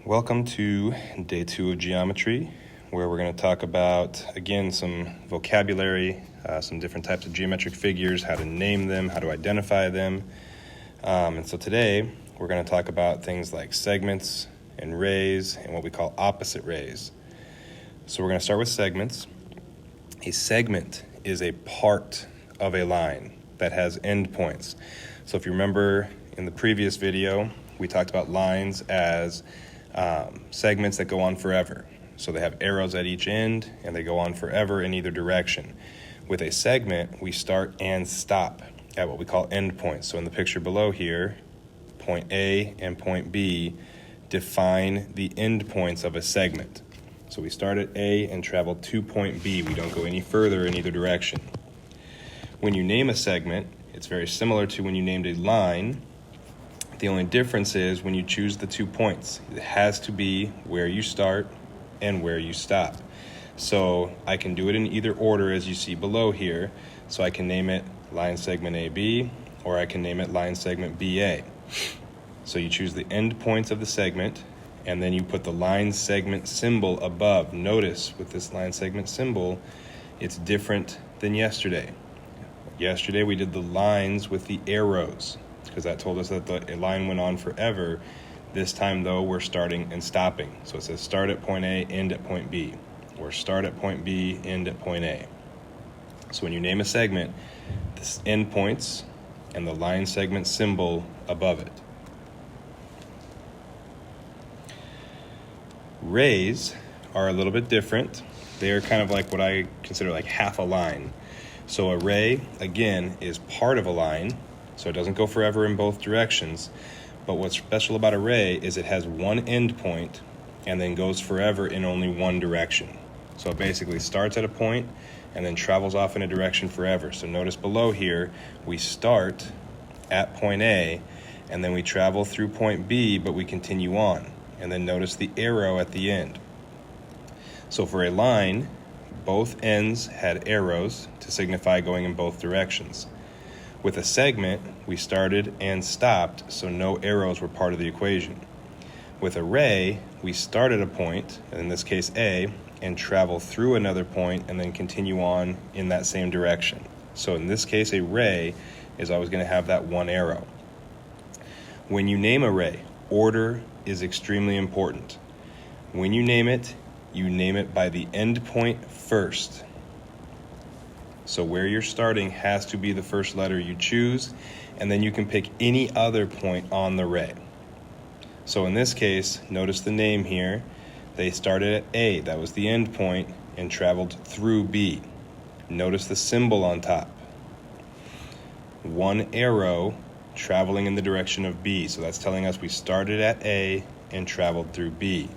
Welcome to day 2 of geometry, where we're going to talk about, again, some vocabulary, some different types of geometric figures, how to name them, how to identify them. And so today, we're going to talk about things like segments and rays and what we call opposite rays. So we're going to start with segments. A segment is a part of a line that has endpoints. So if you remember in the previous video, we talked about lines as segments that go on forever. So they have arrows at each end and they go on forever in either direction. With a segment, we start and stop at what we call endpoints. So in the picture below here, point A and point B define the endpoints of a segment. So we start at A and travel to point B. We don't go any further in either direction. When you name a segment, it's very similar to when you named a line. The only difference is when you choose the 2 points. It has to be where you start and where you stop. So I can do it in either order as you see below here. So I can name it line segment AB, or I can name it line segment BA. So you choose the end points of the segment, and then you put the line segment symbol above. Notice with this line segment symbol, it's different than yesterday. Yesterday we did the lines with the arrows, because that told us that the line went on forever. This time, though, we're starting and stopping. So it says start at point A, end at point B, or start at point B, end at point A. So when you name a segment, the endpoints and the line segment symbol above it. Rays are a little bit different. They are kind of like what I consider like half a line. So a ray, again, is part of a line. So it doesn't go forever in both directions. But what's special about a ray is it has one end point and then goes forever in only one direction. So it basically starts at a point and then travels off in a direction forever. So notice below here, we start at point A and then we travel through point B, but we continue on. And then notice the arrow at the end. So for a line, both ends had arrows to signify going in both directions. With a segment, we started and stopped, so no arrows were part of the equation. With a ray, we start at a point, in this case A, and travel through another point and then continue on in that same direction. So in this case, a ray is always going to have that one arrow. When you name a ray, order is extremely important. When you name it by the end point first. So where you're starting has to be the first letter you choose, and then you can pick any other point on the ray. So in this case, notice the name here. They started at A, that was the end point, and traveled through B. Notice the symbol on top. One arrow traveling in the direction of B. So that's telling us we started at A and traveled through B.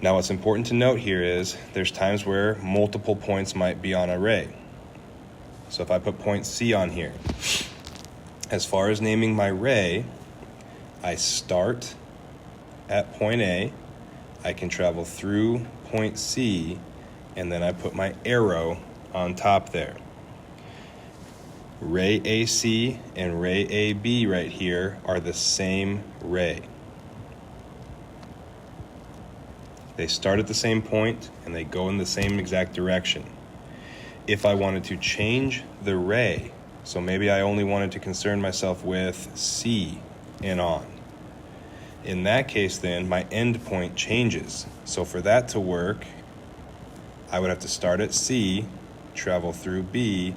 Now what's important to note here is there's times where multiple points might be on a ray. So if I put point C on here, as far as naming my ray, I start at point A, I can travel through point C, and then I put my arrow on top there. Ray AC and ray AB right here are the same ray. They start at the same point and they go in the same exact direction. If I wanted to change the ray, so maybe I only wanted to concern myself with C and on. In that case then, my end point changes. So for that to work, I would have to start at C, travel through B,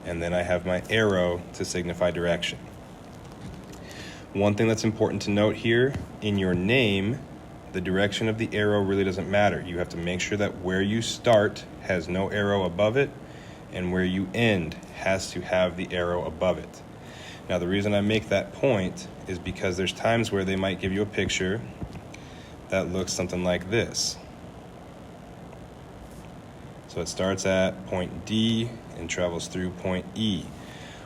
and then I have my arrow to signify direction. One thing that's important to note here, in your name, the direction of the arrow really doesn't matter. You have to make sure that where you start has no arrow above it, and where you end has to have the arrow above it. Now the reason I make that point is because there's times where they might give you a picture that looks something like this. So it starts at point D and travels through point E.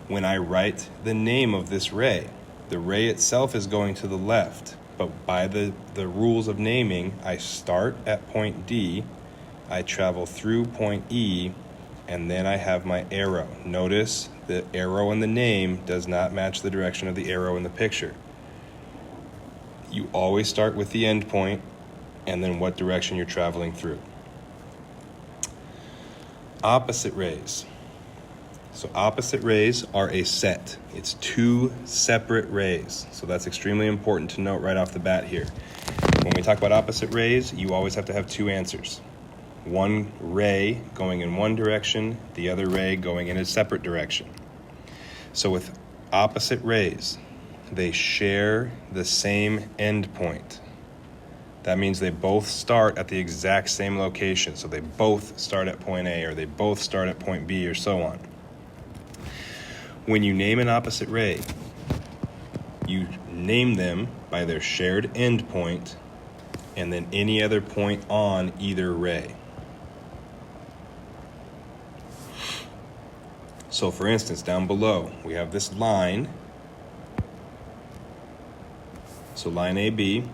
When I write the name of this ray, the ray itself is going to the left, but by the rules of naming, I start at point D, I travel through point E, and then I have my arrow. Notice the arrow in the name does not match the direction of the arrow in the picture. you always start with the end point and then what direction you're traveling through. Opposite rays. So opposite rays are a set. It's two separate rays. So that's extremely important to note right off the bat here. When we talk about opposite rays, you always have to have two answers. One ray going in one direction, the other ray going in a separate direction. So with opposite rays, they share the same endpoint. That means they both start at the exact same location. So they both start at point A, or they both start at point B, or so on. When you name an opposite ray, you name them by their shared endpoint and then any other point on either ray. So for instance, down below, we have this line. So line AB.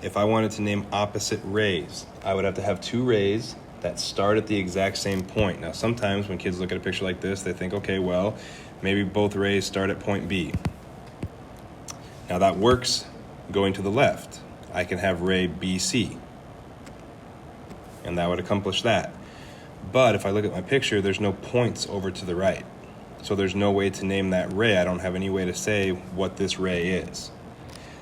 If I wanted to name opposite rays, I would have to have two rays that start at the exact same point. Now, sometimes when kids look at a picture like this, they think, okay, well, maybe both rays start at point B. Now that works going to the left. I can have ray BC, and that would accomplish that. But if I look at my picture, there's no points over to the right. So there's no way to name that ray. I don't have any way to say what this ray is.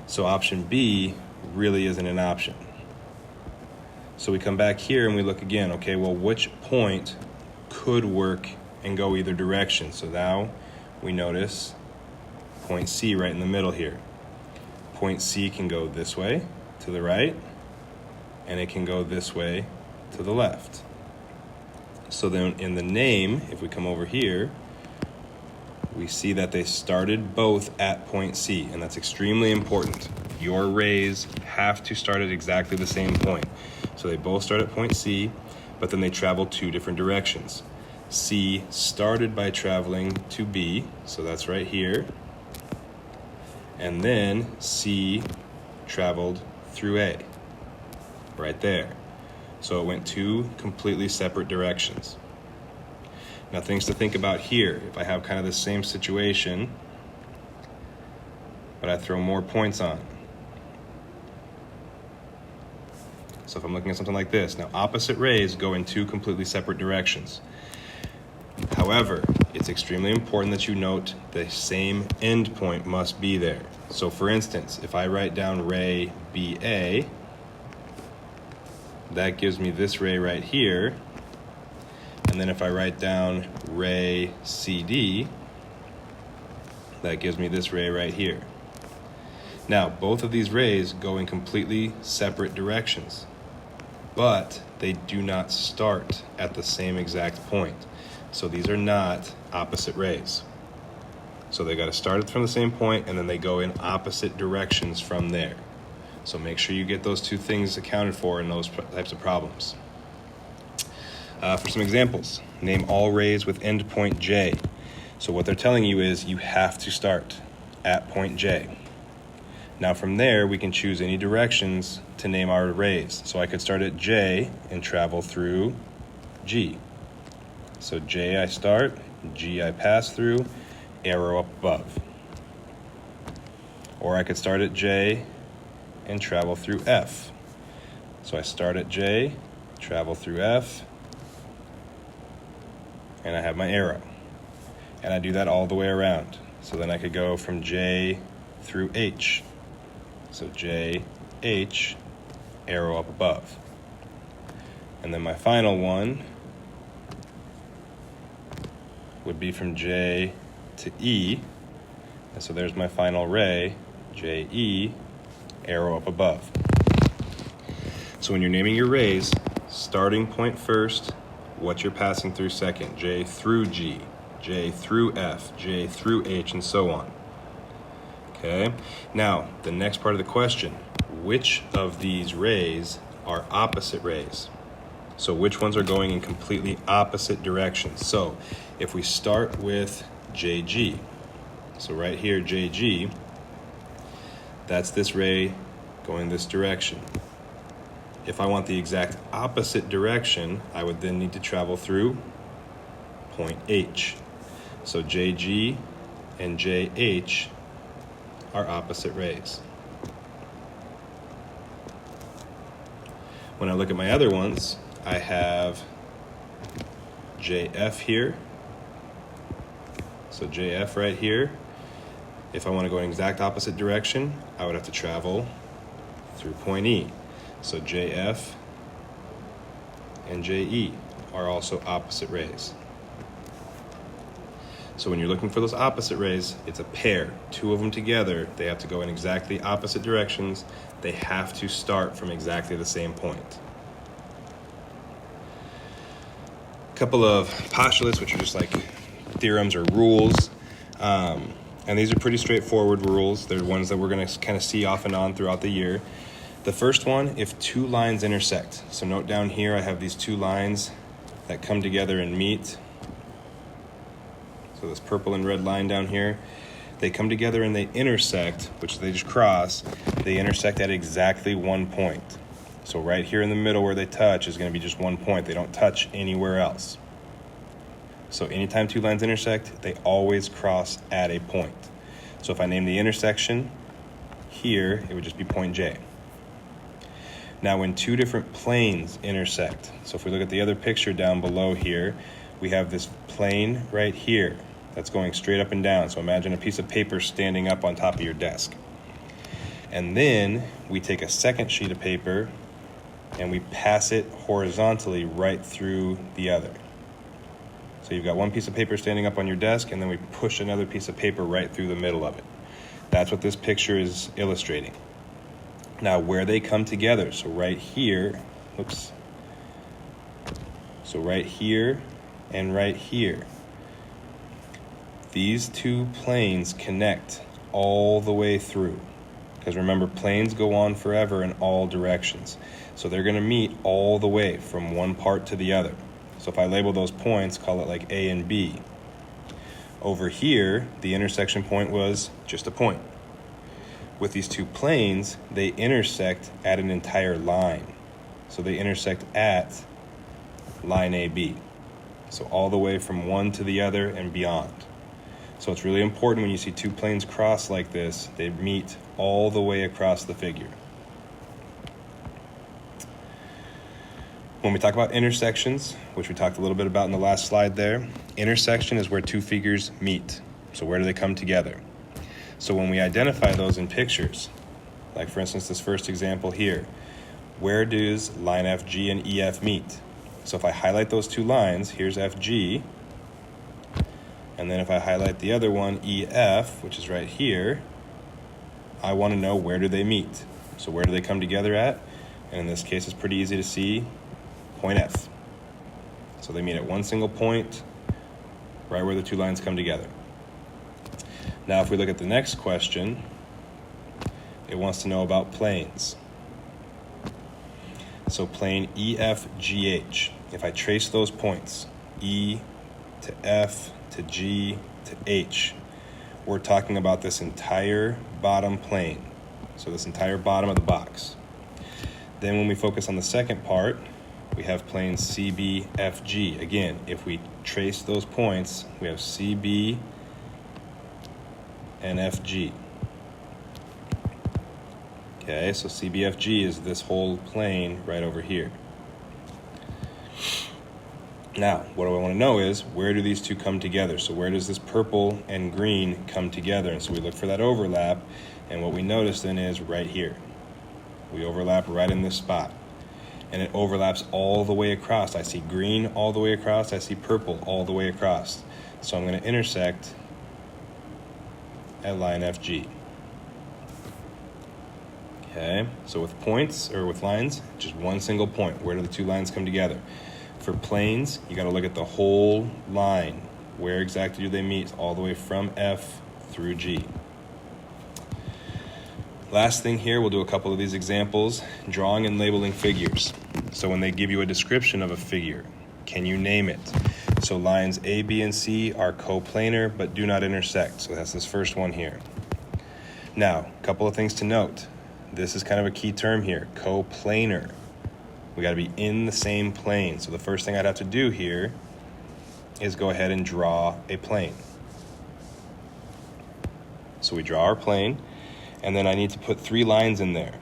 So option B really isn't an option. So we come back here and we look again, okay, well, which point could work and go either direction? So now we notice point C right in the middle here. Point C can go this way to the right, and it can go this way to the left. So then in the name, if we come over here, we see that they started both at point C, and that's extremely important. Your rays have to start at exactly the same point. So they both start at point C, but then they travel two different directions. C started by traveling to B, so that's right here. And then C traveled through A, right there. So it went two completely separate directions. Now, things to think about here. If I have kind of the same situation, but I throw more points on. So if I'm looking at something like this, now opposite rays go in two completely separate directions. However, it's extremely important that you note the same endpoint must be there. So for instance, if I write down ray BA, that gives me this ray right here. And then if I write down ray CD, that gives me this ray right here. Now, both of these rays go in completely separate directions, but they do not start at the same exact point. So these are not opposite rays. So they got to start from the same point, and then they go in opposite directions from there. So make sure you get those two things accounted for in those types of problems. For some examples, name all rays with endpoint J. So what they're telling you is you have to start at point J. Now from there, we can choose any directions to name our rays. So I could start at J and travel through G. So J I start, G I pass through, arrow up above. Or I could start at J and travel through F. So I start at J, travel through F, and I have my arrow. And I do that all the way around. So then I could go from J through H. So J, H, arrow up above. And then my final one would be from J to E. And so there's my final ray, J, E, arrow up above. So when you're naming your rays, starting point first, what you're passing through second, J through G, J through F, J through H, and so on. Okay, now the next part of the question, which of these rays are opposite rays? So which ones are going in completely opposite directions? So if we start with JG, so right here, JG, that's this ray going this direction. If I want the exact opposite direction, I would then need to travel through point H. So JG and JH are opposite rays. When I look at my other ones, I have JF here. So JF right here. If I want to go in exact opposite direction, I would have to travel through point E. So JF and JE are also opposite rays. So when you're looking for those opposite rays, it's a pair. Two of them together, they have to go in exactly opposite directions. They have to start from exactly the same point. A couple of postulates, which are just like theorems or rules. And these are pretty straightforward rules. They're ones that we're going to kind of see off and on throughout the year. The first one, if two lines intersect. So note down here, I have these two lines that come together and meet. So this purple and red line down here, they come together and they intersect, which they just cross. They intersect at exactly 1 point. So right here in the middle where they touch is going to be just 1 point. They don't touch anywhere else. So anytime two lines intersect, they always cross at a point. So if I name the intersection here, it would just be point J. Now when two different planes intersect, so if we look at the other picture down below here, we have this plane right here that's going straight up and down. So imagine a piece of paper standing up on top of your desk. And then we take a second sheet of paper and we pass it horizontally right through the other. So you've got one piece of paper standing up on your desk, and then we push another piece of paper right through the middle of it. That's what this picture is illustrating. Now, where they come together, so right here, oops. So right here and right here. These two planes connect all the way through. Because remember, planes go on forever in all directions. So they're going to meet all the way from one part to the other. So if I label those points, call it like A and B. Over here, the intersection point was just a point. With these two planes, they intersect at an entire line. So they intersect at line AB. So all the way from one to the other and beyond. So it's really important when you see two planes cross like this, they meet all the way across the figure. When we talk about intersections, which we talked a little bit about in the last slide there, intersection is where two figures meet. So where do they come together? So when we identify those in pictures, like for instance this first example here, where does line FG and EF meet? So if I highlight those two lines, here's FG, and then if I highlight the other one, EF, which is right here, I want to know where do they meet. So where do they come together at? And in this case, it's pretty easy to see, point F. So they meet at one single point, right where the two lines come together. Now, if we look at the next question, it wants to know about planes. So plane EFGH, if I trace those points, E to F to G to H, we're talking about this entire bottom plane. So this entire bottom of the box. Then when we focus on the second part, we have planes CBFG. Again, if we trace those points, we have CB and FG. Okay, so CBFG is this whole plane right over here. Now, what I want to know is, where do these two come together? So where does this purple and green come together? And so we look for that overlap, and what we notice then is right here. We overlap right in this spot. And it overlaps all the way across. I see green all the way across. I see purple all the way across. So I'm going to intersect at line FG. Okay, so with points, or with lines, just one single point. Where do the two lines come together? For planes, you got to look at the whole line. Where exactly do they meet? All the way from F through G. Last thing here, we'll do a couple of these examples. Drawing and labeling figures. So when they give you a description of a figure, can you name it? So lines A, B, and C are coplanar but do not intersect. So that's this first one here. Now, a couple of things to note. This is kind of a key term here, coplanar. We got to be in the same plane. So the first thing I'd have to do here is go ahead and draw a plane. So we draw our plane, and then I need to put 3 lines in there.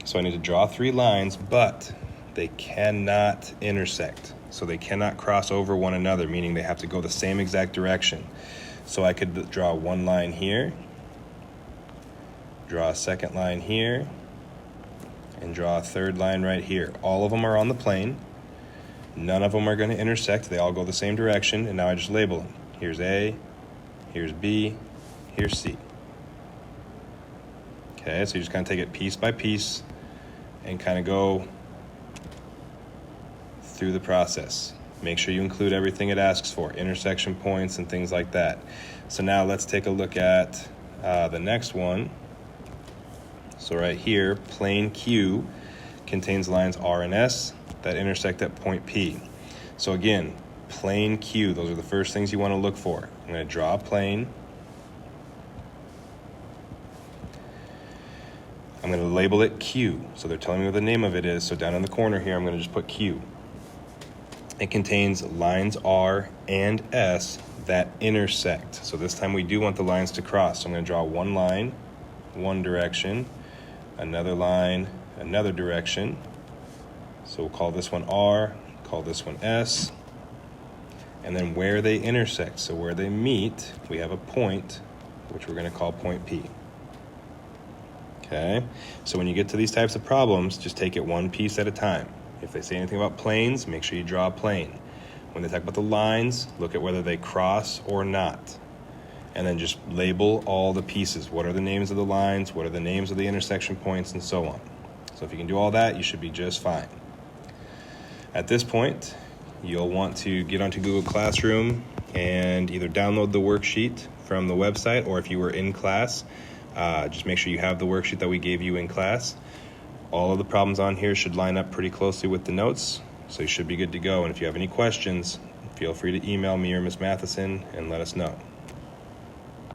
So I need to draw 3 lines, but they cannot intersect. So they cannot cross over one another, meaning they have to go the same exact direction. So I could draw one line here, draw a second line here, and draw a third line right here. All of them are on the plane. None of them are going to intersect. They all go the same direction, and now I just label them. Here's A, here's B, here's C. Okay, so you just kind of take it piece by piece and kind of go through the process. Make sure you include everything it asks for, intersection points and things like that. So now let's take a look at the next one. So right here, plane Q contains lines R and S that intersect at point P. So again, plane Q, those are the first things you want to look for. I'm going to draw a plane. I'm going to label it Q. So they're telling me what the name of it is. So down in the corner here, I'm going to just put Q. It contains lines R and S that intersect. So this time we do want the lines to cross. So I'm going to draw one line, one direction, another line, another direction. So we'll call this one R, call this one S. And then where they intersect, so where they meet, we have a point, which we're going to call point P. Okay, so when you get to these types of problems, just take it one piece at a time. If they say anything about planes, make sure you draw a plane. When they talk about the lines, look at whether they cross or not. And then just label all the pieces. What are the names of the lines? What are the names of the intersection points? And so on. So if you can do all that, you should be just fine. At this point, you'll want to get onto Google Classroom and either download the worksheet from the website, or if you were in class, just make sure you have the worksheet that we gave you in class. All of the problems on here should line up pretty closely with the notes, so you should be good to go. And if you have any questions, feel free to email me or Ms. Matheson and let us know.